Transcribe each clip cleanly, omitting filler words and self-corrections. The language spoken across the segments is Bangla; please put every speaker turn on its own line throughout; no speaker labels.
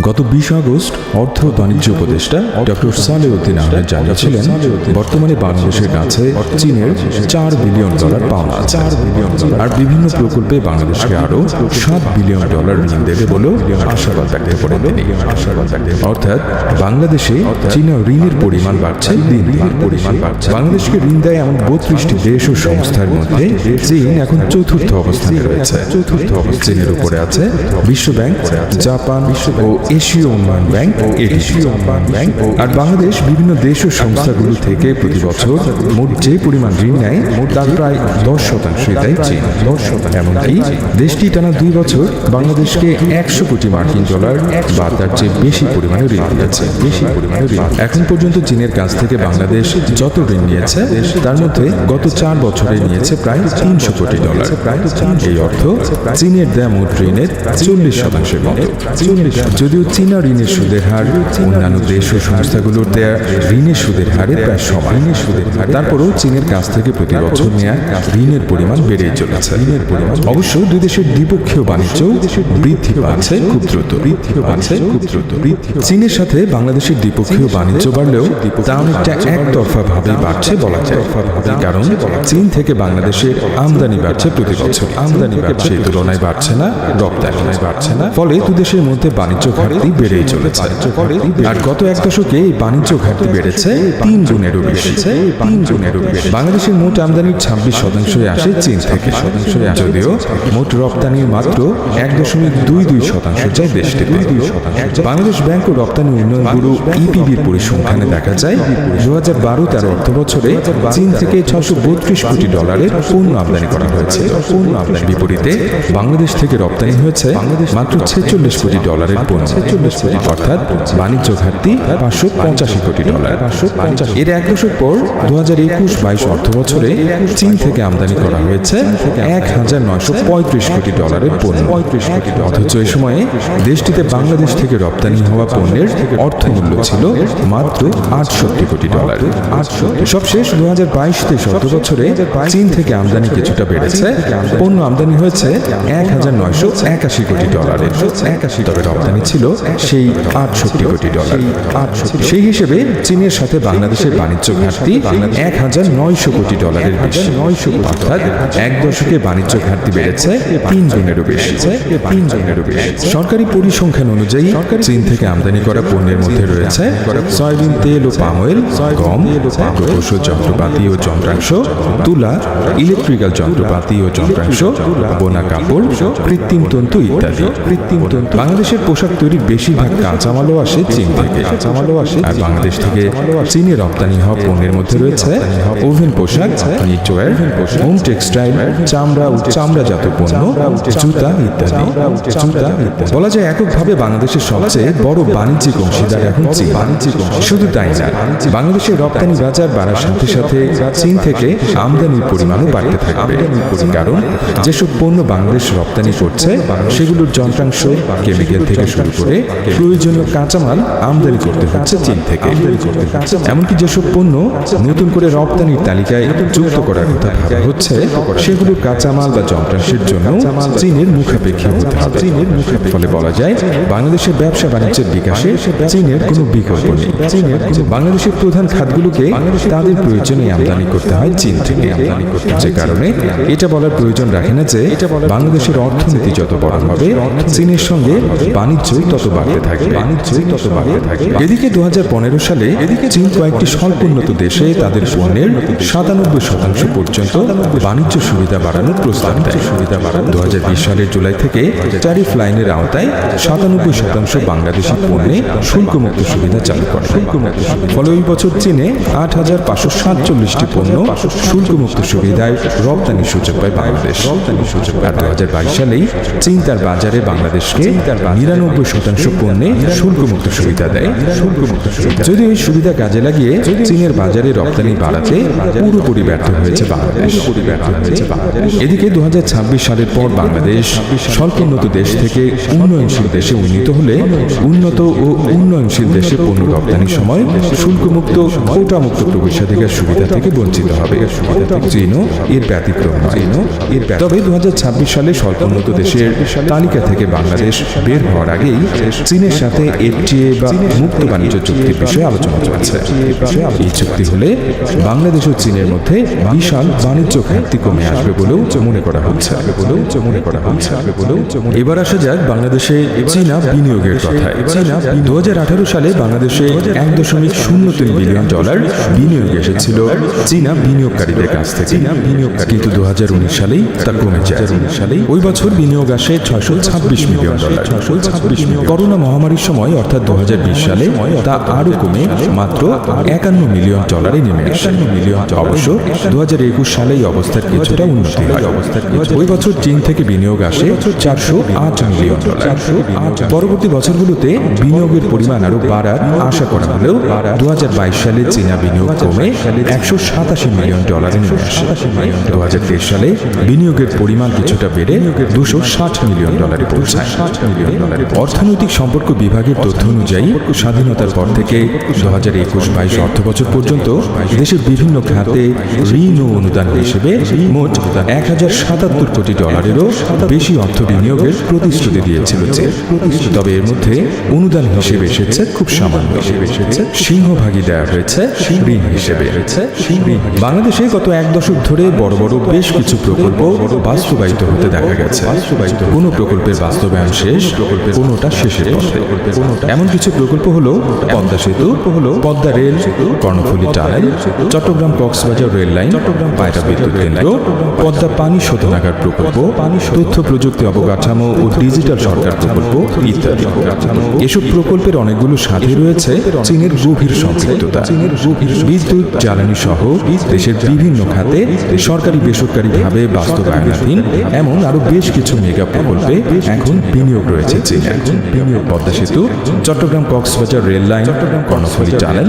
গত 20 আগস্ট অর্থ ও বাণিজ্য উপদেষ্টা ডক্টর সালেউদ্দিন আহমেদ জানিয়েছিলেন, বর্তমানে বাংলাদেশের কাছে চীনের $4 বিলিয়ন পাওনা আছে, আর বিভিন্ন প্রকল্পে বাংলাদেশকে আরও $7 বিলিয়ন ঋণ দেবে বলেও আশাবাদ ব্যক্ত করেন তিনি। অর্থাৎ বাংলাদেশে চীনা ঋণের পরিমাণ বাড়ছে দিন দিন। বাংলাদেশকে ঋণ দেয় এমন 32টি দেশ ও সংস্থার মধ্যে চীন এখন চতুর্থ অবস্থানে রয়েছে। চীনের উপরে আছে বিশ্ব ব্যাংক, জাপান ও এশীয় উন্নয়ন ব্যাংক, আর বাংলাদেশ বিভিন্ন দেশ ও সংস্থাগুলো থেকে প্রতি বছর মোট যে পরিমাণ ঋণ নেয় তার প্রায় 10% দেয় চীন। এমনকি দেশটি টানা 2 বছর বাংলাদেশকে $100 কোটি বা তার চেয়ে বেশি পরিমাণে ঋণ দিয়েছে। এখন পর্যন্ত চীনের কাছ থেকে বাংলাদেশ যত ঋণ নিয়েছে তার মধ্যে গত 4 বছরে নিয়েছে প্রায় $300 কোটি। এই অর্থ চীনের দেয়া মোট ঋণের 40% মতো। যদিও চীনা ঋণের সুদের হার অন্যান্য দেশ ও সংস্থাগুলোর দেয়া ঋণের সুদের হারে প্রায় সমান, তারপরেও চীনের কাছ থেকে প্রতি বছর নেয়া ঋণের পরিমাণ বেড়েই চলেছে। অবশ্য দুই দেশের দ্বিপক্ষীয় বাণিজ্য বৃদ্ধি পাচ্ছে খুব দ্রুত। চীনের সাথে বাংলাদেশের দ্বিপক্ষীয় বাণিজ্য বাড়লেও তা অনেকটা একতরফা ভাবে বাড়ছে বলা যায়। কারণ চীন থেকে বাংলাদেশের আমদানি বাড়ছে প্রতি বছর, সেই তুলনায় বাড়ছে না রপ্তানি। ফলে দুই দেশের মধ্যে বাণিজ্য ঘাটতি বেড়েই চলেছে। আর গত 1 দশকে এই বাণিজ্য ঘাটতি বেড়েছে 3 গুণেরও বেশি। বাংলাদেশের মোট আমদানির 26% আসে চীন থেকে, যদিও মোট রপ্তানির মাত্র 1.22% যায় দেশটিতে। বাংলাদেশ ব্যাংক ও রপ্তানি উন্নয়ন ব্যুরো ইপিবির পরিসংখ্যানে দেখা যায় 2012-13 অর্থ বছরে চীন থেকে $632 কোটি পণ্য আমদানি করা হয়েছে। বিপরীতে বাংলাদেশ থেকে রপ্তানি হয়েছে মাত্র $46 কোটি পণ্য, অর্থাৎ বাণিজ্য ঘাটতি $585 কোটি। এর 1 দশক পর 2021-22 অর্থ বছরে চীন থেকে আমদানি করা হয়েছে $1935 কোটি পণ্য, অথচ এই সময়ে দেশটিতে বাংলাদেশ থেকে রপ্তানি হওয়া পণ্যের অর্থমূল্য ছিল মাত্র $68 কোটি। সবশেষ 2022-23 অর্থ বছরে চীন থেকে আমদানি কিছুটা বেড়েছে, পণ্য আমদানি হয়েছে $1981 কোটি, তবে রপ্তানি ছিল সেই $68 কোটি। সেই হিসেবে চীনের সাথে বাংলাদেশের বাণিজ্য ঘাটতি $1900 কোটি বেশি, অর্থাৎ 1 দশকে বাণিজ্য ঘাটতি বেড়েছে 3 গুণেরও বেশি। সরকারি পরিসংখ্যান অনুযায়ী চীন থেকে আমদানি করা পণ্যের মধ্যে রয়েছে সয়াবিন তেল ও পাম অয়েল, গম, প্রকৌশল যন্ত্রপাতি ও যন্ত্রাংশ, তুলা, ইলেকট্রিক্যাল যন্ত্রপাতি ও যন্ত্রাংশ, বোনা কাপড়, কৃত্রিম তন্তু ইত্যাদি। বাংলাদেশের পোশাক তৈরির বেশিরভাগ কাঁচামালও আসে চীন থেকে। আর বাংলাদেশ থেকে চীনে রপ্তানি হওয়া পণ্যের মধ্যে রয়েছে ওভেন পোশাক, নিটওয়্যার, হোম টেক্সটাইল, চামড়া ও চামড়াজাত পণ্য, জুতা ইত্যাদি। বলা যায় এককভাবে বাংলাদেশের সবচেয়ে বড় বাণিজ্যিক অংশীদার এখন চীন। শুধু তাই না, বাংলাদেশের রপ্তানি বাজার বাড়ার সাথে সাথে চীন থেকে আমদানির পরিমাণও বাড়তে থাকবে। কারণ যেসব পণ্য বাংলাদেশ রপ্তানি করছে সেগুলোর যন্ত্রাংশ, কেমিক্যাল থেকে শুরু করে প্রয়োজনীয় কাঁচামাল আমদানি করতে হচ্ছে চীন থেকে। এমনকি যেসব পণ্য নতুন করে রপ্তানির তালিকায় যুক্ত করার কথা ভাবা হচ্ছে সেগুলোর কাঁচামাল বা যন্ত্রাংশের জন্য চীনের মুখাপেক্ষী হতে হবে। ফলে বলা যায় বাংলাদেশের ব্যবসা বাণিজ্যের বিকাশে চীনের কোনো বিকল্প নেই। বাংলাদেশের প্রধান খাতগুলোকে তাদের প্রয়োজনে আমদানি করতে হয় চীন থেকে, যে কারণে এটা বলার প্রয়োজন রাখে না যে বাংলাদেশের অর্থনীতি যত বড় হবে চীনের সঙ্গে বাণিজ্য তত বাড়তে থাকবে। এদিকে 2015 সালে চীন কয়েকটি স্বল্পোন্নত দেশে তাদের পণ্যের 97% পর্যন্ত বাণিজ্য সুবিধা বাড়ানোর প্রস্তাব দেয়। 2020 সালের জুলাই থেকে ট্যারিফ লাইনের আওতায় 97% বাংলাদেশি পণ্যে শুল্কমুক্ত সুবিধা চালু করে। ফলে ওই বছর চীনে 8547টি পণ্য শুল্কমুক্ত সুবিধায় রপ্তানি সুযোগ পায় বাংলাদেশ। আর 2022 সালেই চীন তার বাজারে বাংলাদেশকে 99% পণ্যে শুল্কমুক্ত সুবিধা দেয়। যদিও এই সুবিধা কাজে লাগিয়ে চীনের বাজারে রপ্তানি বাড়াতে পুরোপুরি ব্যর্থ হয়েছে বাংলাদেশ। এদিকে 2026 সালের পর বাংলাদেশ স্বল্পোন্নত দেশ থেকে উন্নয়নশীল দেশে উন্নীত হলে উন্নত ও উন্নয়নশীল দেশে পণ্য রপ্তানির সময় শুল্কমুক্ত কোটামুক্ত প্রবেশাধিকার সুবিধা থেকে বঞ্চিত হবে। চীনও এর ব্যতিক্রম নয়। তবে 2026 সালে স্বল্পোন্নত দেশের তালিকা থেকে বাংলাদেশ বের হওয়ার আগেই চীনের সাথে এফটিএ বা মুক্ত বাণিজ্য চুক্তির বিষয়ে আলোচনা চলছে। এই চুক্তি হলে বাংলাদেশ ও চীনের মধ্যে বিশাল বাণিজ্য ঘাটতি কমে আসবে বলেও মনে করা হচ্ছে। এবার আসা যাক বাংলাদেশে চীনা বিনিয়োগের কথায়। 2018 সালে বাংলাদেশে $1.03 বিলিয়ন বিনিয়োগ এসেছিল চীনা বিনিয়োগকারীদের কাছ থেকে। কিন্তু 2019 সালেই তা কমে যায়। ওই বছর বিনিয়োগ আসে $626 মিলিয়ন। করোনা মহামারীর সময় অর্থাৎ 2020 সালে তা আরো কমে মাত্র $51 মিলিয়ন নেমে আসে। অবশ্য 2021 সালে এই অবস্থার কিছুটা উন্নতি হয়। ওই বছর চীন থেকে বিনিয়োগ আসে $408 মিলিয়ন। পরবর্তী বছরগুলোতে বিনিয়োগের পরিমাণ আরো বাড়ার আশা করা হলেও 2022 সালে চীনা বিনিয়োগ কমে $187 মিলিয়ন নেমে আসে। 2023 সালে বিনিয়োগের পরিমাণ কিছুটা বেড়ে $260 মিলিয়ন পৌঁছায়। অর্থনৈতিক সম্পর্ক বিভাগের তথ্য অনুযায়ী স্বাধীনতার পর থেকে 2021-22 অর্থবছর পর্যন্ত দেশের বিভিন্ন খাতে ঋণ ও অনুদান হিসেবে মোট $1077 কোটি বেশি অর্থ বিনিয়োগের প্রতিশ্রুতি দিয়েছিল চীন। তবে এর মধ্যে অনুদান হিসেবে এসেছে খুব সামান্য। সিংহভাগই দেওয়া হয়েছে ঋণ হিসেবে। বাংলাদেশে গত এক দশক ধরে বড় বড় বেশ কিছু প্রকল্প বাস্তবায়িত হতে দেখা গেছে। কোনো প্রকল্পের বাস্তবায়ন শেষ, কোনোটা শেষের পথে। এমন কিছু প্রকল্প হলো পদ্মা সেতু, Padma rail, Karnaphuli tunnel, Chattogram Cox's Bazar rail line, Payra বিদ্যুৎ কেন্দ্র, পদ্মা পানি শোধনাগার প্রকল্প, তথ্য প্রযুক্তি অবকাঠামো ও ডিজিটাল সরকার প্রকল্প ইত্যাদি। এসব প্রকল্পের অনেকগুলো সাথে রয়েছে চীনের গভীর সম্পৃক্ততা। বিদ্যুৎ, জ্বালানি সহ দেশের বিভিন্ন খাতে সরকারি বেসরকারিভাবে বাস্তবায়নাধীন এমন আরো বেশ কিছু মেগা প্রকল্পে এখন বিনিয়োগ রয়েছে চীনের। পদ্মা সেতু, Chattogram Cox's Bazar rail line, Karnaphuli tunnel,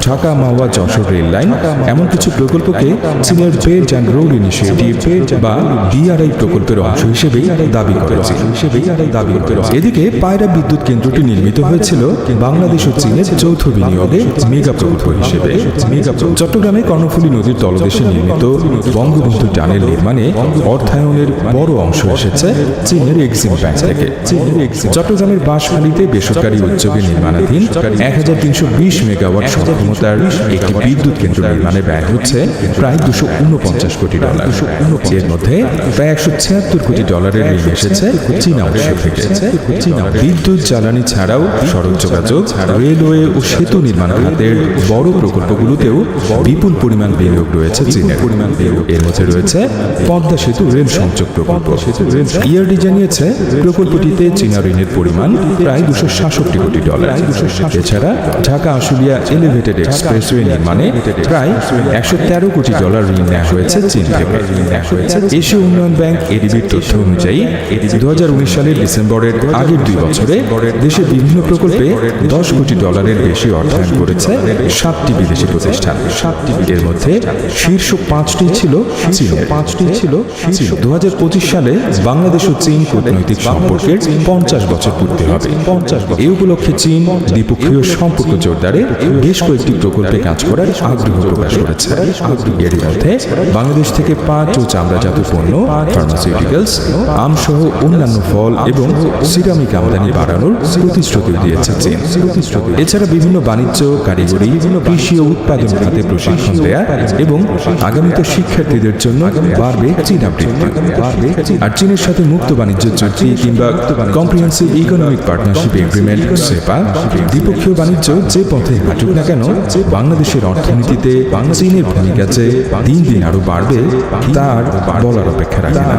Dhaka Mawa Jashore rail line এমন কিছু প্রকল্পকে চীনের বেল্ট অ্যান্ড রোড ইনিশিয়েটিভ বা ডিআরআই প্রকল্পের অংশ হিসেবেই দাবি করেছে। এদিকে পায়রা বিদ্যুৎ কেন্দ্রটি নির্মিত হয়েছিল বাংলাদেশ ও চীনের যৌথ বিনিয়োগে মেগা প্রকল্প হিসেবে। চট্টগ্রামে কর্ণফুলী নদীর তলদেশে নির্মিত বঙ্গবন্ধু টানেল নির্মাণে অর্থায়নের বড় অংশ এসেছে চীনের এক্সিম ব্যাংক থেকে। চট্টগ্রামের বাঁশখালীতে বেসরকারি উদ্যোগে নির্মাণাধীন 1320 মেগাওয়াট সক্ষমতার একটি বিদ্যুৎ কেন্দ্র নির্মাণে ব্যয় হচ্ছে প্রায় $249 কোটি। এর মধ্যে প্রায় $176 কোটি ঋণ এসেছে চীনা অংশ থেকে। বিদ্যুৎ, জ্বালানি ছাড়াও সড়ক যোগাযোগ, রেলওয়ে ও সেতু নির্মাণ খাতের বড় প্রকল্পগুলোতেও বিপুল পরিমাণ বিনিয়োগ রয়েছে চীনের। এর মধ্যে রয়েছে পদ্মা সেতু রেল সংযোগ প্রকল্প। ইআরডি জানিয়েছে প্রকল্পটিতে চীনা ঋণের পরিমাণ প্রায় $266 কোটি। এছাড়া ঢাকা আশুলিয়া এলিভেটেড এক্সপ্রেসওয়ে নির্মাণে প্রায় $113 কোটি ঋণ নেওয়া হয়েছে চীন থেকে। এশীয় উন্নয়ন ব্যাংক এডিবির তথ্য অনুযায়ী 2019 সালের ডিসেম্বরের আগের 2 বছরে দেশের বিভিন্ন প্রকল্পে $10 কোটি বেশি অর্থায়ন করেছে 7টি বিদেশি প্রতিষ্ঠান। এর মধ্যে শীর্ষ 5টি ছিল চীনের। 2025 সালে বাংলাদেশ ও চীন কূটনৈতিক সম্পর্কের 50 বছর পূর্তি হবে। এই উপলক্ষে চীন দ্বিপক্ষীয় সম্পর্ক জোরদারে বেশ কয়েকটি প্রকল্পে কাজ করার আগ্রহ প্রকাশ করেছে। এর মধ্যে বাংলাদেশ থেকে পাট ও চামড়াজাত পণ্য, ফার্মাসিউটিক্যালস, আম সহ অন্যান্য ফল এবং সিরামিক আমদানি বাড়ানোর প্রতিশ্রুতি দিয়েছে চীন। এছাড়া বিভিন্ন বাণিজ্য, কারিগরি, কৃষি ও উৎপাদন খাতে প্রশিক্ষণ দেয়া এবং আগামীতে শিক্ষার্থীদের জন্য বাড়বে চীনা বৃত্তি। আর চীনের সাথে মুক্ত বাণিজ্য চুক্তি কিংবা কম্প্রিহেন্সিভ ইকোনমিক পার্টনারশিপ এগ্রিমেন্ট সেপা দ্বিপক্ষীয় বাণিজ্য যে পথে হাঁটুক না কেন বাংলাদেশের অর্থনীতিতে চীনের ভূমিকা যে দিন দিন আরো বাড়বে তার বলার অপেক্ষা রাখে না।